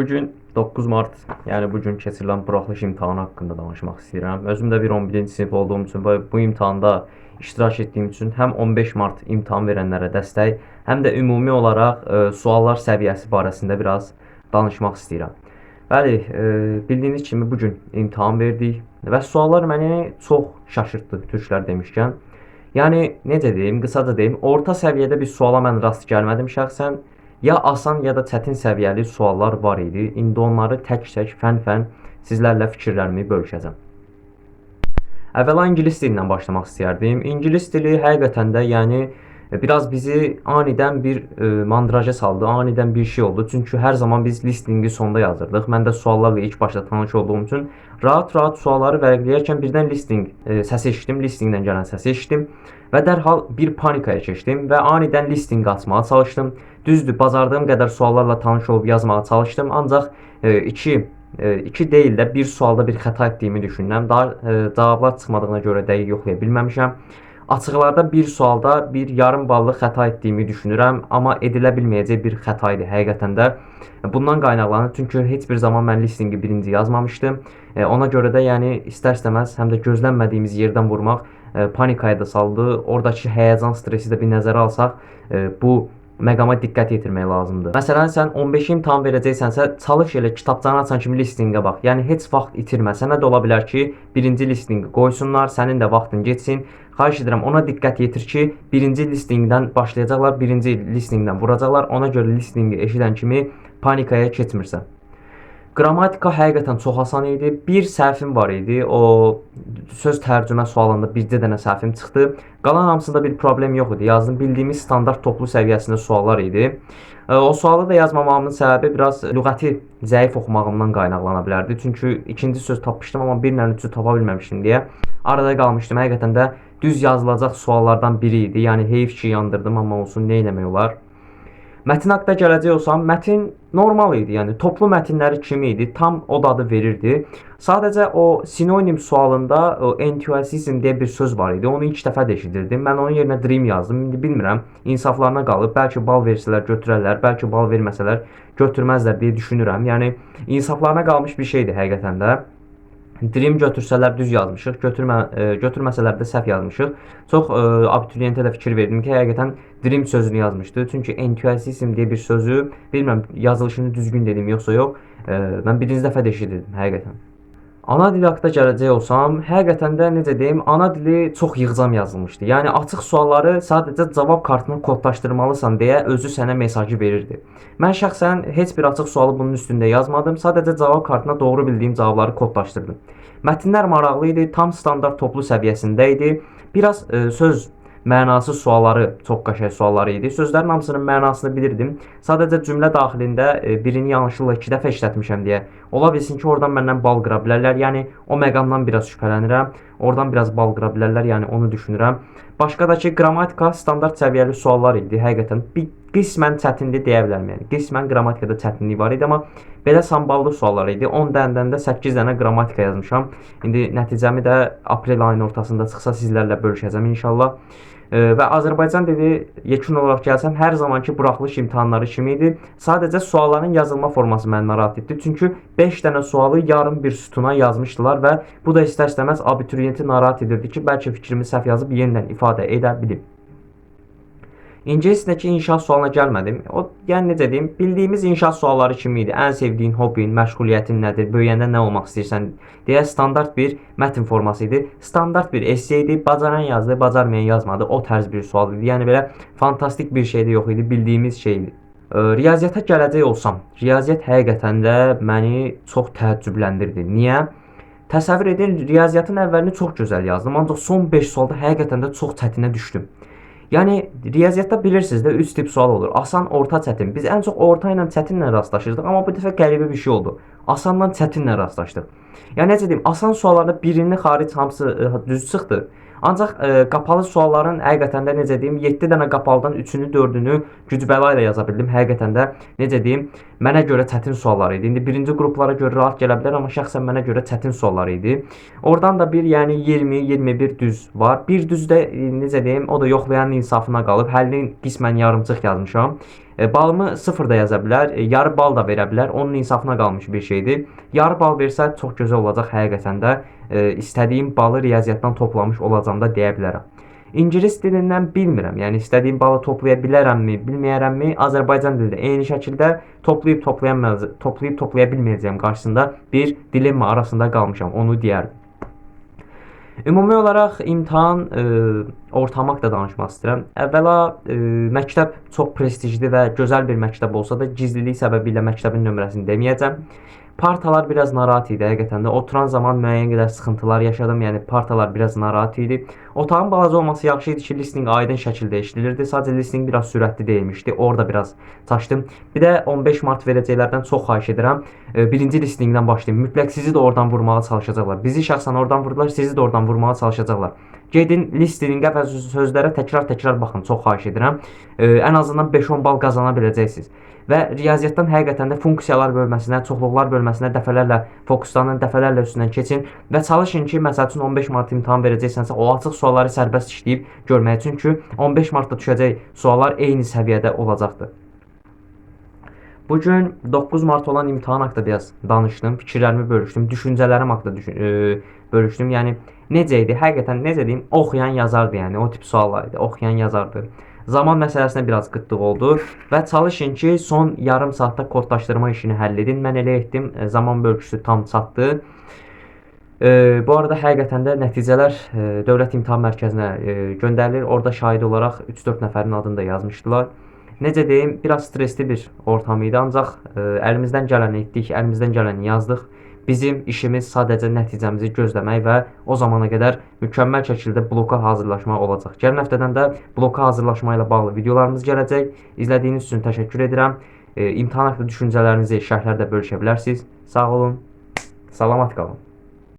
Bugün 9 Mart, yəni bugün keçirilən buraxılış imtahanı haqqında danışmaq istəyirəm. Özüm də bir 11-ci sinif olduğum üçün və bu imtahanda iştirak etdiyim üçün həm 15 Mart imtahan verənlərə dəstək, həm də ümumi olaraq suallar səviyyəsi barəsində biraz danışmaq istəyirəm. Bəli, bildiyiniz kimi bugün imtahan verdik və suallar məni çox şaşırtdı türklər demişkən. Yəni necə deyim, qısaca deyim, orta səviyyədə bir suala mən rast gəlmədim şəxsən. Ya asan ya da çətin səviyyəli suallar var idi. İndi onları tək-tək, fən-fən sizlərlə fikirlərimi bölüşəcəm. Əvvəla ingilis dilindən başlamaq istəyərdim. İngilis dili həqiqətən də yəni biraz bizi anidən bir mandraja saldı, anidən bir şey oldu. Çünki hər zaman biz listingi sonda yazırdıq. Mən də suallarla ilk başda tanış olduğum üçün rahat-rahat sualları vərəqləyərkən birdən listing səsi eşitdim, listingdən gələn səsi eşitdim və dərhal bir panikaya keçdim və anidən listinq açmağa çalışdım. Düzdür, bacardığım qədər suallarla tanış olub yazmağa çalışdım, ancaq iki deyil də bir sualda bir xəta etdiyimi düşünürəm. Daha cavablar çıxmadığına görə dəqiq yoxlaya bilməmişəm. Açıqlarda bir sualda bir yarım ballıq xəta etdiyimi düşünürəm, amma edilə bilməyəcək bir xəta idi həqiqətən də. Bundan qaynaqlanır, çünki heç bir zaman mən listinqi birinci yazmamışdım. Ona görə də yəni istər-istəməz həm də gözlənmədiyimiz yerdən vurmaq panikaya da saldı. Oradakı həyəcan, stresi də bir nəzərə alsaq, bu məqama diqqət yetirmək lazımdır. Məsələn, sən 15 imtahan verəcəksənsə, çalış elə kitabçanı açan kimi listinqə bax. Yəni heç vaxt itirmə. Sənə də ola bilər ki, birinci listinqi qoysunlar, sənin də vaxtın getsin. Xahiş edirəm, ona diqqət yetir ki, birinci listinqdən başlayacaqlar, birinci listinqdən vuracaqlar. Ona görə listinqi eşidən kimi panikaya keçmirsən. Qrammatika həqiqətən çox asan idi. Bir səhvim var idi. O söz tərcümə sualında bircə dənə səhvim çıxdı. Qalan hamısında bir problem yox idi. Yazdım, bildiyimiz standart toplu səviyyəsində suallar idi. O sualı da yazmamamın səbəbi biraz lüğəti zəif oxumağımdan qaynaqlana bilərdi. Çünki ikinci söz tapmışdım, amma bir dənə üçü tapa bilməmişdim deyə arada qalmışdım. Həqiqətən də düz yazılacaq suallardan biri idi. Yəni heyf ki yandırdım, amma olsun, nə etmək olar. Mətn haqqında gələcək olsam, mətn normal idi. Yəni toplu mətnləri kimi idi, tam o dadı verirdi. Sadəcə o sinonim sualında o entuziasm deyə bir söz var idi. Onu ilk dəfə də eşidirdim. Mən onun yerinə dream yazdım. İndi bilmirəm, insaflarına qalıb. Bəlkə bal versələr götürərlər, bəlkə bal verməsələr götürməzlər deyə düşünürəm. Yəni insaflarına qalmış bir şeydir həqiqətən də. Dream götürsələr düz yazmışıq, götürməsələr də səhv yazmışıq. Çox abituriyentə də fikir verdim ki, həqiqətən dream sözünü yazmışdı. Çünki entuziasm deyə bir sözü, bilmirəm yazılışını düzgün dedim yoxsa yox, mən birinci dəfə də eşidirdim həqiqətən. Ana dili haqqında gələcək olsam, həqiqətən də necə deyim, ana dili çox yığcam yazılmışdı. Yəni açıq sualları sadəcə cavab kartına kodlaşdırmalısan deyə özü sənə mesajı verirdi. Mən şəxsən heç bir açıq sualı bunun üstündə yazmadım. Sadəcə cavab kartına doğru bildiyim cavabları kodlaşdırdım. Mətnlər maraqlı idi, tam standart toplu səviyyəsində idi. Biraz söz mənasız sualları çox qəşəng suallar idi. Sözlərin hamısının mənasını bilirdim. Sadəcə cümlə daxilində birini yanlışlıqla 2 dəfə işlətmişəm deyə ola bilsin ki, oradan məndən bal qıra bilərlər. Yəni o məqamdan biraz şübhələnirəm. Oradan biraz bal qıra bilərlər, yəni onu düşünürəm. Başqa da ki, qrammatika standart səviyyəli suallar idi. Həqiqətən bir qismən çətindir deyə bilərəm. Yəni qismən qrammatikada çətinlik var idi, amma belə samballı suallar idi. 10 dənədən də 8 dənə qrammatika yazmışam. İndi nəticəmi də aprel ayının ortasında çıxsa sizlərlə bölüşəcəm inşallah. Və Azərbaycan dili yekun olaraq gəlsəm, hər zamanki buraxılış imtahanları kimi idi. Sadəcə sualların yazılma forması məni narahat etdi. Çünki 5 dənə sualı yarım bir sütuna yazmışdılar və bu da istər-istəməz abituriyenti narahat edirdi ki, bəlkə fikrimi səhv yazıb yenidən ifadə edə bilim. İngilis dilindəki inşaat sualına gəlmədim. O, yəni necə deyim, bildiyimiz inşaat sualları kimi idi. Ən sevdiyin hobbin, məşğuliyyətin nədir, böyüyəndə nə olmaq istəyirsən deyə standart bir mətn forması idi. Standart bir esse idi. Bacaran yazdı, bacarmayan yazmadı. O tərz bir sual idi. Yəni belə fantastik bir şey də yox idi, bildiyimiz şey idi. Riyaziyyata gələcək olsam, riyaziyyat həqiqətən də məni çox təəccübləndirdi. Niyə? Təsəvvür edin, riyaziyyatın əvvəlini çox gözəl yazdım, ancaq son 5 sualda həqiqətən də çox çətinə düşdüm. Yəni riyaziyyatda bilirsiniz də 3 tip sual olur. Asan, orta, çətin. Biz ən çox orta ilə çətinlə rastlaşırdıq, amma bu dəfə qəribə bir şey oldu. Asanla çətinlə rastlaşdıq. Yəni necə deyim, asan suallarda birini xaric hamısı düz çıxdı. Ancaq qapalı sualların həqiqətən də necə deyim, 7 dənə qapalıdan 3-ünü, 4-ünü güc bəla ilə yaza bildim. Həqiqətən də necə deyim, mənə görə çətin suallar idi. İndi birinci qruplara görə rahat gələ bilər, amma şəxsən mənə görə çətin suallar idi. Oradan da bir, yəni 20-21 düz var. Bir düz də necə deyim, o da yoxlayanın insafına qalıb. Həllini qismən yarımçıq yazmışam. Balımı 0 da yaza bilər, yarı bal da verə bilər. Onun insafına qalmış bir şeydir. Yarı bal versə çox gözəl olacaq həqiqətən də. İstədiyim balı riyaziyyatdan toplamış olacağam da deyə bilərəm. İngilis dilindən bilmirəm. Yəni istədiyim balı toplaya bilərəmmi, bilməyərəmmi? Azərbaycan dilində eyni şəkildə toplayıb toplaya bilməyəcəyəm qarşısında bir dilemma arasında qalmışam. Onu deyərdim. Ümumi olaraq imtahan ortamı haqqında danışmaq istəyirəm. Əvvəla məktəb çox prestijli və gözəl bir məktəb olsa da gizlilik səbəbilə məktəbin nömrəsini deməyəcəm. Partalar biraz narahat idi həqiqətən də. Oturan zaman müəyyən qədər sıxıntılar yaşadım. Yəni partalar biraz narahat idi. Otağın balaca olması yaxşı idi ki, listening aydın şəkildə işləyirdi. Sadəcə listening biraz sürətli deyilmişdi. Orada biraz çaşdım. Bir də 15 mart verəcəklərdən çox xahiş edirəm. Birinci listingdən başlayın. Mütləq sizi də oradan vurmağa çalışacaqlar. Bizi şəxsən oradan vurdular, sizi də oradan vurmağa çalışacaqlar. Gedin listingə və sözlərə təkrar-təkrar baxın. Çox xahiş edirəm. Ən azından 5-10 bal qazana biləcəksiniz. Və riyaziyyatdan həqiqətən də funksiyalar bölməsinə, çoxluqlar bölməsinə dəfələrlə fokuslanın, dəfələrlə üstündən keçin və çalışın ki, məsəl üçün 15 mart imtahan verəcəksənsə, o açıq sualları sərbəst işləyib görməyə. Çünki 15 martda düşəcək suallar eyni səviyyədə olacaqdır. Bugün 9 mart olan imtahan haqqında biraz danışdım, fikirlərimi bölüşdüm, düşüncələrim haqqında bölüşdüm. Yəni necə idi? Həqiqətən necə deyim? Oxuyan yazardı, yəni o tip suallar idi. Oxuyan yazardı. Zaman məsələsinə biraz qıtlıq oldu və çalışın ki, son yarım saatda kodlaşdırma işini həll edin. Mən elə etdim, zaman bölgüsü tam çatdı. Bu arada həqiqətən də nəticələr Dövlət İmtahan Mərkəzinə göndərilir. Orada şahid olaraq 3-4 nəfərin adını da yazmışdılar. Necə deyim, biraz stresli bir ortam idi, ancaq əlimizdən gələni etdik, əlimizdən gələni yazdıq. Bizim işimiz sadəcə nəticəmizi gözləmək və o zamana qədər mükəmməl şəkildə bloka hazırlaşmaq olacaq. Gələn həftədən də bloka hazırlaşma ilə bağlı videolarımız gələcək. İzlədiyiniz üçün təşəkkür edirəm. İmtahan haqqında düşüncələrinizi şərhlərdə bölüşə bilərsiniz. Sağ olun, salamat qalın.